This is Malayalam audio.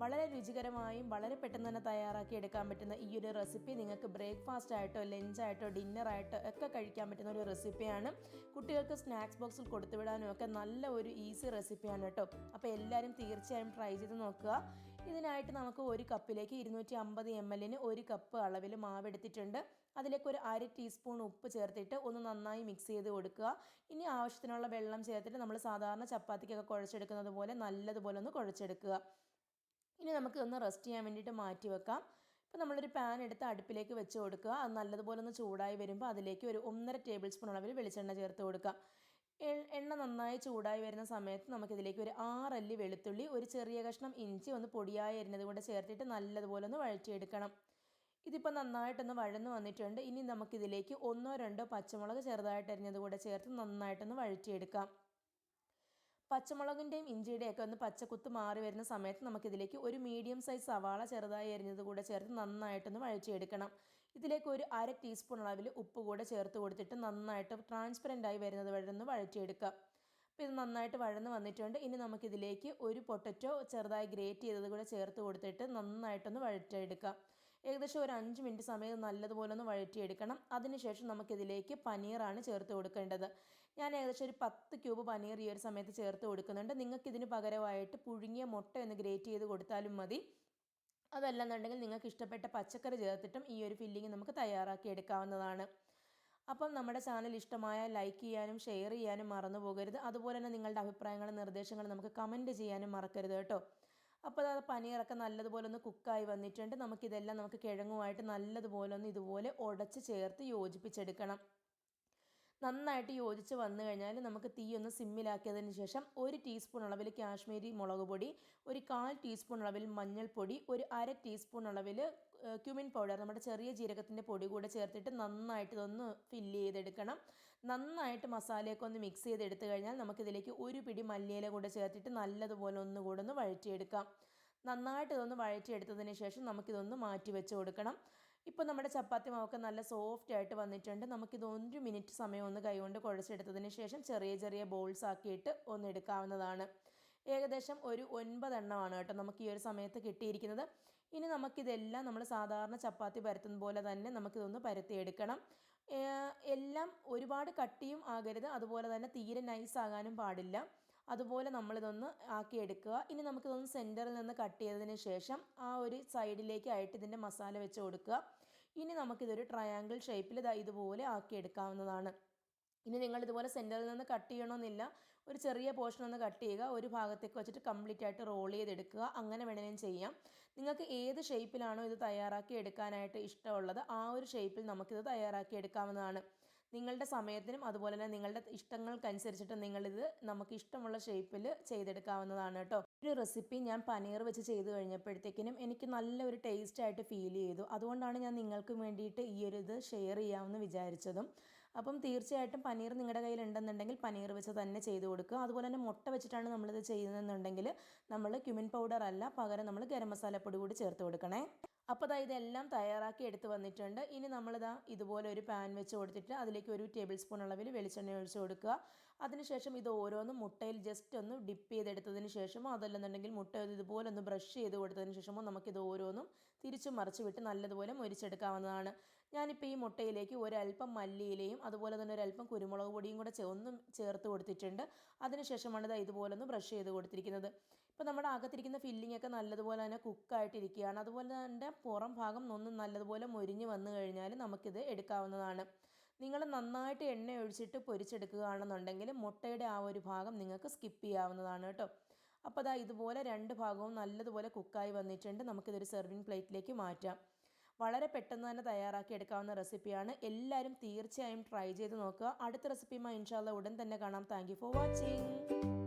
വളരെ രുചികരമായും വളരെ പെട്ടെന്ന് തന്നെ തയ്യാറാക്കി എടുക്കാൻ പറ്റുന്ന ഈ ഒരു റെസിപ്പി നിങ്ങൾക്ക് ബ്രേക്ക്ഫാസ്റ്റ് ആയിട്ടോ ലഞ്ചായിട്ടോ ഡിന്നറായിട്ടോ ഒക്കെ കഴിക്കാൻ പറ്റുന്ന ഒരു റെസിപ്പിയാണ്. കുട്ടികൾക്ക് സ്നാക്സ് ബോക്സിൽ കൊടുത്തുവിടാനും ഒക്കെ നല്ല ഒരു ഈസി റെസിപ്പിയാണ് കേട്ടോ. അപ്പോൾ എല്ലാവരും തീർച്ചയായും ട്രൈ ചെയ്ത് നോക്കുക. ഇതിനായിട്ട് നമുക്ക് ഒരു കപ്പിലേക്ക് 250 ml ഒരു കപ്പ് അളവിൽ മാവ് എടുത്തിട്ടുണ്ട്. അതിലേക്ക് ഒരു 1/2 ടീസ്പൂൺ ഉപ്പ് ചേർത്തിട്ട് ഒന്ന് നന്നായി മിക്സ് ചെയ്ത് കൊടുക്കുക. ഇനി ആവശ്യത്തിനുള്ള വെള്ളം ചേർത്തിട്ട് നമ്മൾ സാധാരണ ചപ്പാത്തിക്കൊക്കെ കുഴച്ചെടുക്കുന്നത് പോലെ നല്ലതുപോലെ ഒന്ന് കുഴച്ചെടുക്കുക. ഇനി നമുക്ക് ഒന്ന് റെസ്റ്റ് ചെയ്യാൻ വേണ്ടിയിട്ട് മാറ്റി വെക്കാം. ഇപ്പോൾ നമ്മളൊരു പാൻ എടുത്ത് അടുപ്പിലേക്ക് വെച്ച് കൊടുക്കുക. അത് നല്ലതുപോലെ ഒന്ന് ചൂടായി വരുമ്പോൾ അതിലേക്ക് ഒരു 1.5 ടേബിൾ സ്പൂൺ അളവിൽ വെളിച്ചെണ്ണ ചേർത്ത് കൊടുക്കാം. എണ്ണ നന്നായി ചൂടായി വരുന്ന സമയത്ത് നമുക്കിതിലേക്ക് ഒരു 6 അല്ലി വെളുത്തുള്ളി, ഒരു ചെറിയ കഷ്ണം ഇഞ്ചി ഒന്ന് പൊടിയായി അരിഞ്ഞത് കൊണ്ട് ചേർത്തിട്ട് നല്ലതുപോലെ ഒന്ന് വഴറ്റിയെടുക്കണം. ഇതിപ്പോൾ നന്നായിട്ടൊന്ന് വഴന്ന് വന്നിട്ടുണ്ട്. ഇനി നമുക്കിതിലേക്ക് 1-2 പച്ചമുളക് ചെറുതായിട്ട് അരിഞ്ഞത് കൂടെ ചേർത്ത് നന്നായിട്ടൊന്ന് വഴറ്റിയെടുക്കാം. പച്ചമുളകിൻ്റെയും ഇഞ്ചിയുടെയൊക്കെ ഒന്ന് പച്ചക്കുത്ത് മാറി വരുന്ന സമയത്ത് നമുക്കിതിലേക്ക് ഒരു മീഡിയം സൈസ് സവാള ചെറുതായി അരിഞ്ഞത് കൂടെ ചേർത്ത് നന്നായിട്ടൊന്ന് വഴറ്റിയെടുക്കണം. ഇതിലേക്ക് ഒരു 1/2 ടീസ്പൂൺ അളവിൽ ഉപ്പ് കൂടെ ചേർത്ത് കൊടുത്തിട്ട് നന്നായിട്ട് ട്രാൻസ്പെറൻ്റായി വരുന്നത് വരെ ഒന്ന് വഴറ്റിയെടുക്കാം. അപ്പോൾ ഇത് നന്നായിട്ട് വഴന്ന് വന്നിട്ടുണ്ട്. ഇനി നമുക്കിതിലേക്ക് ഒരു പൊട്ടറ്റോ ചെറുതായി ഗ്രേറ്റ് ചെയ്തത് കൂടെ ചേർത്ത് കൊടുത്തിട്ട് നന്നായിട്ടൊന്ന് വഴറ്റിയെടുക്കാം. ഏകദേശം ഒരു 5 മിനിറ്റ് സമയം നല്ലതുപോലെ ഒന്ന് വഴറ്റിയെടുക്കണം. അതിനുശേഷം നമുക്കിതിലേക്ക് പനീറാണ് ചേർത്ത് കൊടുക്കേണ്ടത്. ഞാൻ ഏകദേശം ഒരു 10 ക്യൂബ് പനീർ ഈ ഒരു സമയത്ത് ചേർത്ത് കൊടുക്കുന്നുണ്ട്. നിങ്ങൾക്കിതിന് പകരമായിട്ട് പുഴുങ്ങിയ മുട്ട ഒന്ന് ഗ്രേറ്റ് ചെയ്ത് കൊടുത്താലും മതി. അതല്ലെന്നുണ്ടെങ്കിൽ നിങ്ങൾക്ക് ഇഷ്ടപ്പെട്ട പച്ചക്കറി ചേർത്തിട്ടും ഈ ഒരു ഫില്ലിങ് നമുക്ക് തയ്യാറാക്കി എടുക്കാവുന്നതാണ്. അപ്പം നമ്മുടെ ചാനൽ ഇഷ്ടമായ ലൈക്ക് ചെയ്യാനും ഷെയർ ചെയ്യാനും മറന്നു പോകരുത്. അതുപോലെ തന്നെ നിങ്ങളുടെ അഭിപ്രായങ്ങളും നിർദ്ദേശങ്ങളും നമുക്ക് കമൻറ്റ് ചെയ്യാനും മറക്കരുത് കേട്ടോ. അപ്പോൾ അത് പനീറൊക്കെ നല്ലതുപോലെ ഒന്ന് കുക്കായി വന്നിട്ടുണ്ട്. നമുക്കിതെല്ലാം നമുക്ക് കിഴങ്ങുമായിട്ട് നല്ലതുപോലെ ഒന്ന് ഇതുപോലെ ഉടച്ച് ചേർത്ത് യോജിപ്പിച്ചെടുക്കണം. നന്നായിട്ട് യോജിച്ച് വന്നു കഴിഞ്ഞാൽ നമുക്ക് തീ ഒന്ന് സിമ്മിലാക്കിയതിന് ശേഷം 1 ടീസ്പൂൺ അളവിൽ കാശ്മീരി മുളക് പൊടി, ഒരു 1/4 ടീസ്പൂൺ അളവിൽ മഞ്ഞൾപ്പൊടി, ഒരു 1/2 ടീസ്പൂൺ അളവിൽ ക്യുമിൻ പൗഡർ, നമ്മുടെ ചെറിയ ജീരകത്തിൻ്റെ പൊടി കൂടെ ചേർത്തിട്ട് നന്നായിട്ട് ഇതൊന്ന് ഫില്ല് ചെയ്തെടുക്കണം. നന്നായിട്ട് മസാലയൊക്കെ ഒന്ന് മിക്സ് ചെയ്തെടുത്ത് കഴിഞ്ഞാൽ നമുക്കിതിലേക്ക് ഒരു പിടി മല്ലിയില കൂടെ ചേർത്തിട്ട് നല്ലതുപോലെ ഒന്നുകൂടെ ഒന്ന് വഴറ്റിയെടുക്കാം. നന്നായിട്ട് ഇതൊന്ന് വഴറ്റിയെടുത്തതിന് ശേഷം നമുക്കിതൊന്ന് മാറ്റി വെച്ച് കൊടുക്കണം. ഇപ്പോൾ നമ്മുടെ ചപ്പാത്തി മാവൊക്കെ നല്ല സോഫ്റ്റ് ആയിട്ട് വന്നിട്ടുണ്ട്. നമുക്കിത് 1 മിനിറ്റ് സമയം ഒന്ന് കൈകൊണ്ട് കുഴച്ചെടുത്തതിന് ശേഷം ചെറിയ ചെറിയ ബോൾസ് ആക്കിയിട്ട് ഒന്ന് എടുക്കാവുന്നതാണ്. ഏകദേശം ഒരു 9 എണ്ണമാണ് കേട്ടോ നമുക്ക് ഈ ഒരു സമയത്ത് കിട്ടിയിരിക്കുന്നത്. ഇനി നമുക്കിതെല്ലാം നമ്മൾ സാധാരണ ചപ്പാത്തി പരത്തുന്ന പോലെ തന്നെ നമുക്കിതൊന്ന് പരത്തിയെടുക്കണം. എല്ലാം ഒരുപാട് കട്ടിയും ആകരുത്, അതുപോലെ തന്നെ തീരെ നൈസ് ആകാനും പാടില്ല. അതുപോലെ നമ്മളിതൊന്ന് ആക്കിയെടുക്കുക. ഇനി നമുക്കിതൊന്ന് സെൻറ്ററിൽ നിന്ന് കട്ട് ചെയ്തതിന് ശേഷം ആ ഒരു സൈഡിലേക്കായിട്ട് ഇതിൻ്റെ മസാല വെച്ച് കൊടുക്കുക. ഇനി നമുക്കിതൊരു ട്രയാങ്കിൾ ഷേപ്പിൽ ഇതുപോലെ ആക്കിയെടുക്കാവുന്നതാണ്. ഇനി നിങ്ങളിതുപോലെ സെൻറ്ററിൽ നിന്ന് കട്ട് ചെയ്യണമെന്നില്ല, ഒരു ചെറിയ പോർഷൻ ഒന്ന് കട്ട് ചെയ്യുക, ഒരു ഭാഗത്തേക്ക് വെച്ചിട്ട് കംപ്ലീറ്റ് ആയിട്ട് റോൾ ചെയ്തെടുക്കുക. അങ്ങനെ വേണമെങ്കിലും ചെയ്യാം. നിങ്ങൾക്ക് ഏത് ഷേപ്പിലാണോ ഇത് തയ്യാറാക്കി എടുക്കാനായിട്ട് ഇഷ്ടമുള്ളത് ആ ഒരു ഷേപ്പിൽ നമുക്കിത് തയ്യാറാക്കി എടുക്കാവുന്നതാണ്. നിങ്ങളുടെ സമയത്തിനും അതുപോലെ തന്നെ നിങ്ങളുടെ ഇഷ്ടങ്ങൾക്കനുസരിച്ചിട്ട് നിങ്ങളിത് നമുക്ക് ഇഷ്ടമുള്ള ഷേപ്പിൽ ചെയ്തെടുക്കാവുന്നതാണ് കേട്ടോ. ഒരു റെസിപ്പി ഞാൻ പനീർ വെച്ച് ചെയ്ത് കഴിഞ്ഞപ്പോഴത്തേക്കിനും എനിക്ക് നല്ലൊരു ടേസ്റ്റായിട്ട് ഫീൽ ചെയ്തു. അതുകൊണ്ടാണ് ഞാൻ നിങ്ങൾക്ക് വേണ്ടിയിട്ട് ഈ ഒരു ഇത് ഷെയർ ചെയ്യാമെന്ന് വിചാരിച്ചതും. അപ്പം തീർച്ചയായിട്ടും പനീർ നിങ്ങളുടെ കയ്യിൽ ഉണ്ടെന്നുണ്ടെങ്കിൽ പനീർ വെച്ച് തന്നെ ചെയ്ത് കൊടുക്കുക. അതുപോലെ തന്നെ മുട്ട വെച്ചിട്ടാണ് നമ്മളിത് ചെയ്യുന്നതെന്നുണ്ടെങ്കിൽ നമ്മൾ ക്യുമിൻ പൗഡർ അല്ല, പകരം നമ്മൾ ഗരം മസാലപ്പൊടി കൂടി ചേർത്ത് കൊടുക്കണേ. അപ്പോൾ ഇതെല്ലാം തയ്യാറാക്കി എടുത്ത് വന്നിട്ടുണ്ട്. ഇനി നമ്മളിതാ ഇതുപോലെ ഒരു പാൻ വെച്ച് കൊടുത്തിട്ട് അതിലേക്ക് 1 ടേബിൾ സ്പൂൺ അളവിൽ വെളിച്ചെണ്ണ ഒഴിച്ച് കൊടുക്കുക. അതിനുശേഷം ഇത് ഓരോന്നും മുട്ടയിൽ ജസ്റ്റ് ഒന്ന് ഡിപ്പ് ചെയ്തെടുത്തതിന് ശേഷമോ അതല്ലെന്നുണ്ടെങ്കിൽ മുട്ട ഇതുപോലെ ഒന്ന് ബ്രഷ് ചെയ്ത് കൊടുത്തതിന് ശേഷമോ നമുക്കിത് ഓരോന്നും തിരിച്ചു മറിച്ച് വിട്ട് നല്ലതുപോലെ മൊരിച്ചെടുക്കാവുന്നതാണ്. ഞാനിപ്പോൾ ഈ മുട്ടയിലേക്ക് ഒരല്പം മല്ലിയിലയും അതുപോലെ തന്നെ ഒരല്പം കുരുമുളക് പൊടിയും കൂടെ ഒന്നും ചേർത്ത് കൊടുത്തിട്ടുണ്ട്. അതിനുശേഷമാണ് ഇത് ഇതുപോലെ ഒന്ന് ബ്രഷ് ചെയ്ത് കൊടുത്തിരിക്കുന്നത്. ഇപ്പോൾ നമ്മുടെ അകത്തിരിക്കുന്ന ഫില്ലിംഗ് ഒക്കെ നല്ലതുപോലെ തന്നെ കുക്കായിട്ടിരിക്കുകയാണ്. അതുപോലെ തന്നെ പുറം ഭാഗം ഒന്ന് നല്ലതുപോലെ മൊരിഞ്ഞ് വന്നു കഴിഞ്ഞാൽ നമുക്കിത് എടുക്കാവുന്നതാണ്. നിങ്ങൾ നന്നായിട്ട് എണ്ണ ഒഴിച്ചിട്ട് പൊരിച്ചെടുക്കുകയാണെന്നുണ്ടെങ്കിൽ മുട്ടയുടെ ആ ഒരു ഭാഗം നിങ്ങൾക്ക് സ്കിപ്പ് ചെയ്യാവുന്നതാണ് കേട്ടോ. അപ്പോൾ ഇതുപോലെ 2 ഭാഗവും നല്ലതുപോലെ കുക്കായി വന്നിട്ടുണ്ട്. നമുക്കിതൊരു സെർവിങ് പ്ലേറ്റിലേക്ക് മാറ്റാം. വളരെ പെട്ടെന്ന് തന്നെ തയ്യാറാക്കി എടുക്കാവുന്ന റെസിപ്പിയാണ്. എല്ലാവരും തീർച്ചയായും ട്രൈ ചെയ്ത് നോക്കുക. അടുത്ത റെസിപ്പിയുമായി ഇൻഷാ അല്ലാഹ് ഉടൻ തന്നെ കാണാം. Thank you for watching.